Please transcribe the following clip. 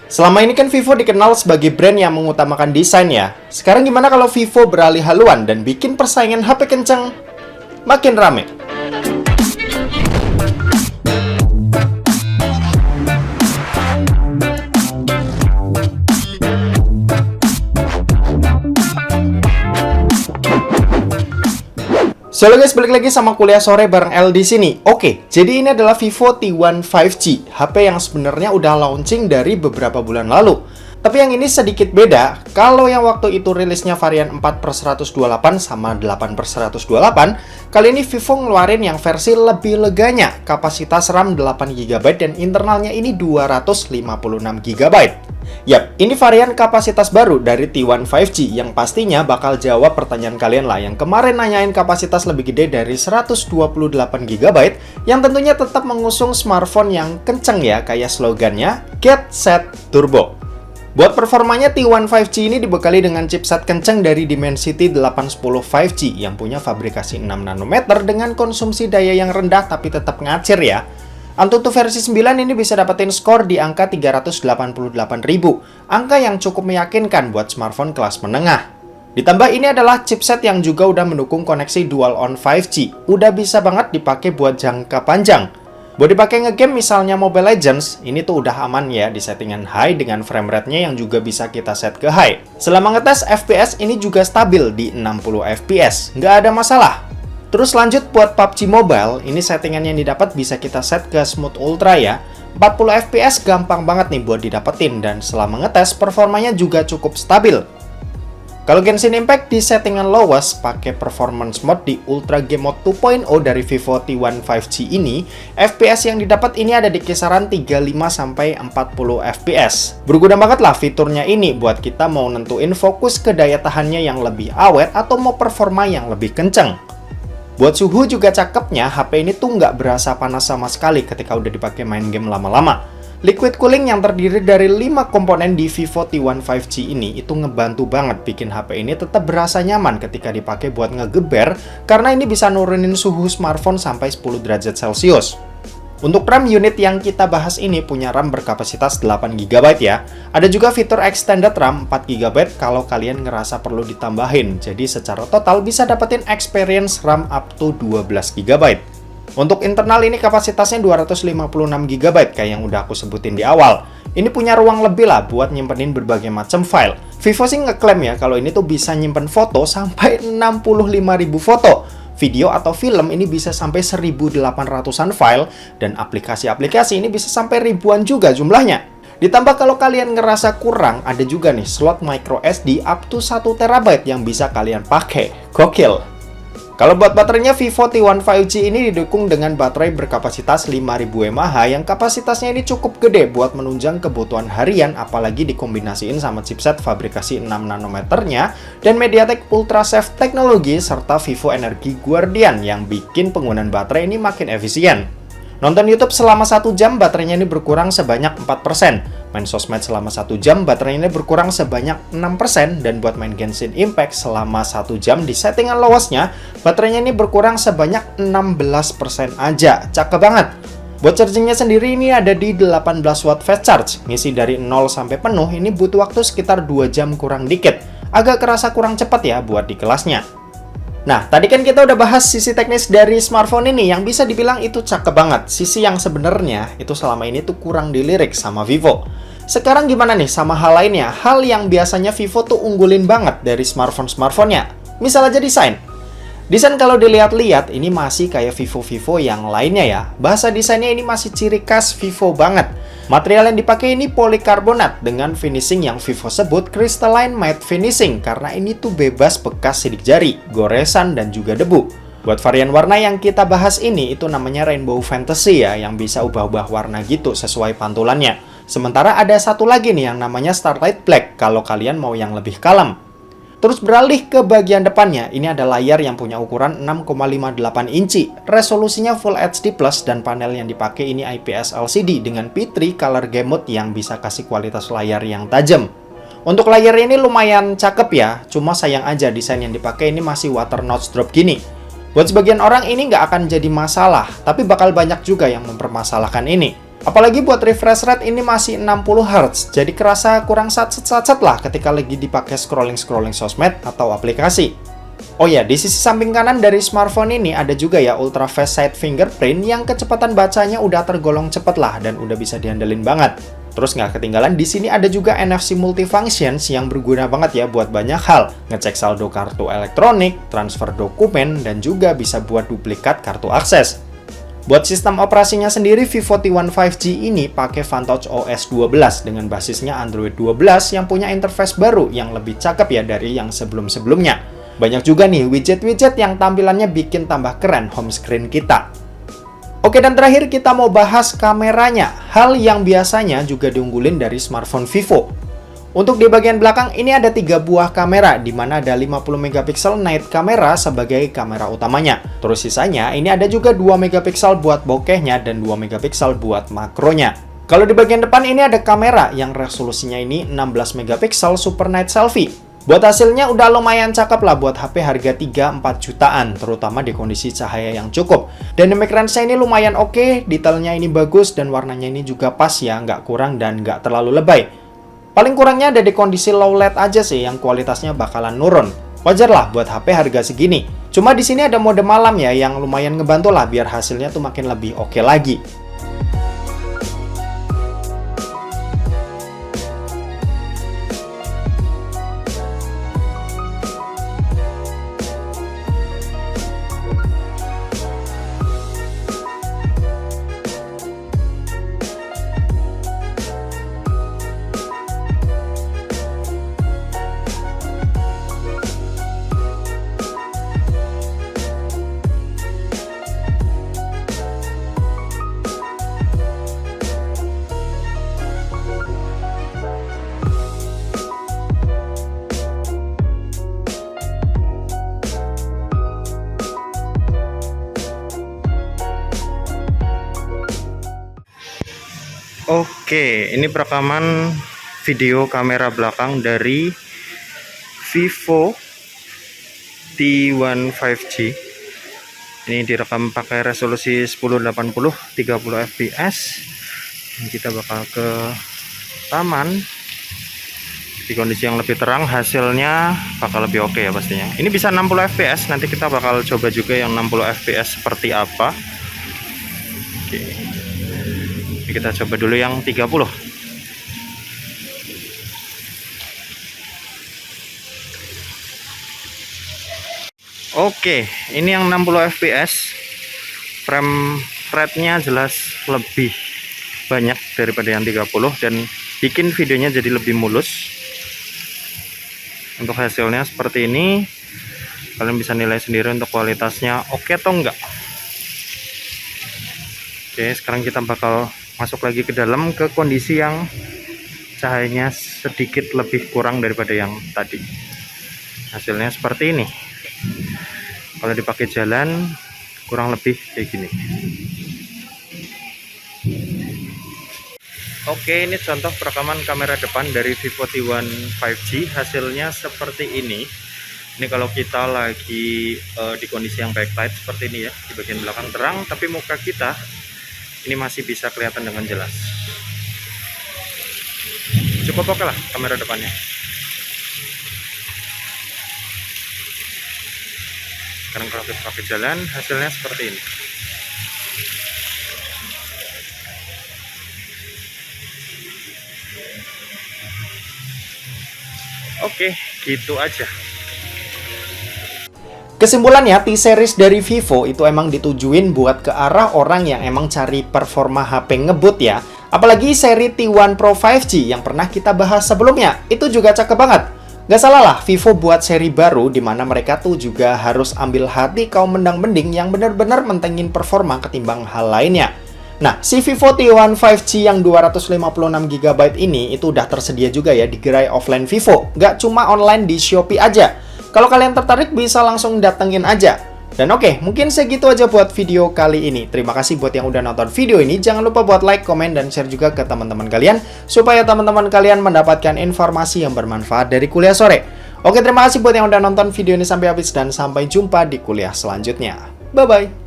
Selama ini kan Vivo dikenal sebagai brand yang mengutamakan desain ya. Sekarang gimana kalau Vivo beralih haluan dan bikin persaingan HP kencang makin rame? So guys, balik lagi sama kuliah sore bareng L di sini. Oke, jadi ini adalah Vivo T1 5G, HP yang sebenarnya udah launching dari beberapa bulan lalu. Tapi yang ini sedikit beda. Kalau yang waktu itu rilisnya varian 4/128 sama 8/128, kali ini Vivo ngeluarin yang versi lebih leganya, kapasitas RAM 8GB dan internalnya ini 256GB. Yap, ini varian kapasitas baru dari T1 5G yang pastinya bakal jawab pertanyaan kalian lah yang kemarin nanyain kapasitas lebih gede dari 128GB yang tentunya tetap mengusung smartphone yang kenceng ya, kayak slogannya Get Set Turbo. Buat performanya, T1 5G ini dibekali dengan chipset kenceng dari Dimensity 810 5G yang punya fabrikasi 6nm dengan konsumsi daya yang rendah tapi tetap ngacir ya. Antutu versi 9 ini bisa dapetin skor di angka 388.000, angka yang cukup meyakinkan buat smartphone kelas menengah. Ditambah ini adalah chipset yang juga udah mendukung koneksi dual on 5G, udah bisa banget dipakai buat jangka panjang. Buat dipakai ngegame misalnya Mobile Legends, ini tuh udah aman ya di settingan high dengan frame rate-nya yang juga bisa kita set ke high. Selama ngetes FPS ini juga stabil di 60 FPS, nggak ada masalah. Terus lanjut buat PUBG Mobile, ini settingan yang didapat bisa kita set ke Smooth Ultra ya. 40 FPS gampang banget nih buat didapetin dan selama ngetes performanya juga cukup stabil. Kalau Genshin Impact di settingan lowest pakai performance mode di Ultra Game Mode 2.0 dari Vivo T1 5G ini, FPS yang didapat ini ada di kisaran 35-40 FPS. Berguna banget lah fiturnya ini buat kita mau nentuin fokus ke daya tahannya yang lebih awet atau mau performa yang lebih kenceng. Buat suhu juga cakepnya, HP ini tuh nggak berasa panas sama sekali ketika udah dipakai main game lama-lama. Liquid cooling yang terdiri dari 5 komponen di Vivo T1 5G ini itu ngebantu banget bikin HP ini tetap berasa nyaman ketika dipakai buat ngegeber karena ini bisa nurunin suhu smartphone sampai 10 derajat Celcius. Untuk RAM unit yang kita bahas ini punya RAM berkapasitas 8GB ya. Ada juga fitur extended RAM 4GB kalau kalian ngerasa perlu ditambahin. Jadi secara total bisa dapetin experience RAM up to 12GB. Untuk internal ini kapasitasnya 256GB kayak yang udah aku sebutin di awal. Ini punya ruang lebih lah buat nyimpenin berbagai macam file. Vivo sih ngeklaim ya kalau ini tuh bisa nyimpen foto sampai 65.000 foto. Video atau film ini bisa sampai 1.800-an file, dan aplikasi-aplikasi ini bisa sampai ribuan juga jumlahnya. Ditambah kalau kalian ngerasa kurang, ada juga nih slot micro SD up to 1TB yang bisa kalian pakai. Gokil! Kalau buat baterainya, Vivo T1 5G ini didukung dengan baterai berkapasitas 5.000 mAh yang kapasitasnya ini cukup gede buat menunjang kebutuhan harian, apalagi dikombinasiin sama chipset fabrikasi 6nm-nya dan MediaTek Ultrasafe teknologi serta Vivo Energy Guardian yang bikin penggunaan baterai ini makin efisien. Nonton YouTube selama 1 jam, baterainya ini berkurang sebanyak 4%. Main sosmed selama 1 jam, baterainya ini berkurang sebanyak 6%. Dan buat main Genshin Impact selama 1 jam di settingan lowestnya, baterainya ini berkurang sebanyak 16% aja. Cakep banget! Buat chargingnya sendiri ini ada di 18 watt fast charge. Ngisi dari 0 sampai penuh ini butuh waktu sekitar 2 jam kurang dikit. Agak kerasa kurang cepat ya buat di kelasnya. Nah, tadi kan kita udah bahas sisi teknis dari smartphone ini yang bisa dibilang itu cakep banget. Sisi yang sebenarnya itu selama ini tuh kurang dilirik sama Vivo. Sekarang gimana nih sama hal lainnya? Hal yang biasanya Vivo tuh unggulin banget dari smartphone-smartphone-nya. Misal aja desain. Desain kalau dilihat-lihat ini masih kayak Vivo-Vivo yang lainnya ya. Bahasa desainnya ini masih ciri khas Vivo banget. Material yang dipakai ini polikarbonat dengan finishing yang Vivo sebut crystalline matte finishing karena ini tuh bebas bekas sidik jari, goresan, dan juga debu. Buat varian warna yang kita bahas ini itu namanya Rainbow Fantasy ya, yang bisa ubah-ubah warna gitu sesuai pantulannya. Sementara ada satu lagi nih yang namanya Starlight Black kalau kalian mau yang lebih kalem. Terus beralih ke bagian depannya, ini ada layar yang punya ukuran 6,58 inci, resolusinya Full HD+, dan panel yang dipakai ini IPS LCD dengan P3 Color Game Mode yang bisa kasih kualitas layar yang tajam. Untuk layar ini lumayan cakep ya, cuma sayang aja desain yang dipakai ini masih water notch drop gini. Buat sebagian orang ini nggak akan jadi masalah, tapi bakal banyak juga yang mempermasalahkan ini. Apalagi buat refresh rate ini masih 60 Hz, jadi kerasa kurang sat-sat lah ketika lagi dipakai scrolling-scrolling sosmed atau aplikasi. Oh ya, di sisi samping kanan dari smartphone ini ada juga ya Ultra Fast Side Fingerprint yang kecepatan bacanya udah tergolong cepet lah dan udah bisa diandelin banget. Terus nggak ketinggalan, di sini ada juga NFC Multifunctions yang berguna banget ya buat banyak hal. Ngecek saldo kartu elektronik, transfer dokumen, dan juga bisa buat duplikat kartu akses. Buat sistem operasinya sendiri, Vivo T1 5G ini pakai Vantage OS 12 dengan basisnya Android 12 yang punya interface baru yang lebih cakep ya dari yang sebelum-sebelumnya. Banyak juga nih widget-widget yang tampilannya bikin tambah keren home screen kita. Oke, dan terakhir kita mau bahas kameranya, hal yang biasanya juga diunggulin dari smartphone Vivo. Untuk di bagian belakang ini ada 3 buah kamera, di mana ada 50 megapiksel night camera sebagai kamera utamanya. Terus sisanya ini ada juga 2 megapiksel buat bokehnya dan 2 megapiksel buat makronya. Kalau di bagian depan ini ada kamera yang resolusinya ini 16 megapiksel super night selfie. Buat hasilnya udah lumayan cakep lah buat HP harga 3-4 jutaan, terutama di kondisi cahaya yang cukup. Dynamic range-nya ini lumayan oke, detailnya ini bagus, dan warnanya ini juga pas ya, nggak kurang dan nggak terlalu lebay. Paling kurangnya ada di kondisi low light aja sih yang kualitasnya bakalan nurun. Wajar lah buat HP harga segini. Cuma di sini ada mode malam ya yang lumayan ngebantu lah biar hasilnya tuh makin lebih oke lagi. Oke, ini perekaman video kamera belakang dari Vivo T1 5G. Ini direkam pakai resolusi 1080 30 fps. Kita bakal ke taman. Di kondisi yang lebih terang hasilnya bakal lebih oke ya pastinya. Ini bisa 60 fps, nanti kita bakal coba juga yang 60 fps seperti apa. Oke. Kita coba dulu yang 30. Oke, ini yang 60 fps. Frame rate-nya jelas lebih banyak daripada yang 30 dan bikin videonya jadi lebih mulus. Untuk hasilnya seperti ini. Kalian bisa nilai sendiri untuk kualitasnya oke atau enggak. Oke, sekarang kita bakal masuk lagi ke dalam ke kondisi yang cahayanya sedikit lebih kurang daripada yang tadi. Hasilnya seperti ini. Kalau dipakai jalan kurang lebih kayak gini. Oke, ini contoh perekaman kamera depan dari Vivo T1 5G. Hasilnya seperti ini. Ini kalau kita lagi di kondisi yang backlight seperti ini ya, di bagian belakang terang, tapi muka kita ini masih bisa kelihatan dengan jelas. Cukup oke lah kamera depannya. Sekarang kalau kita pakai jalan, hasilnya seperti ini. Oke, gitu aja. Kesimpulannya, T-Series dari Vivo itu emang ditujuin buat ke arah orang yang emang cari performa HP ngebut ya. Apalagi seri T1 Pro 5G yang pernah kita bahas sebelumnya, itu juga cakep banget. Gak salah lah, Vivo buat seri baru di mana mereka tuh juga harus ambil hati kaum mendang-mending yang bener-bener mentengin performa ketimbang hal lainnya. Nah, si Vivo T1 5G yang 256GB ini itu udah tersedia juga ya di gerai offline Vivo. Gak cuma online di Shopee aja. Kalau kalian tertarik bisa langsung datengin aja. Dan oke, mungkin segitu aja buat video kali ini. Terima kasih buat yang udah nonton video ini. Jangan lupa buat like, komen, dan share juga ke teman-teman kalian supaya teman-teman kalian mendapatkan informasi yang bermanfaat dari kuliah sore. Oke, terima kasih buat yang udah nonton video ini sampai habis dan sampai jumpa di kuliah selanjutnya. Bye-bye!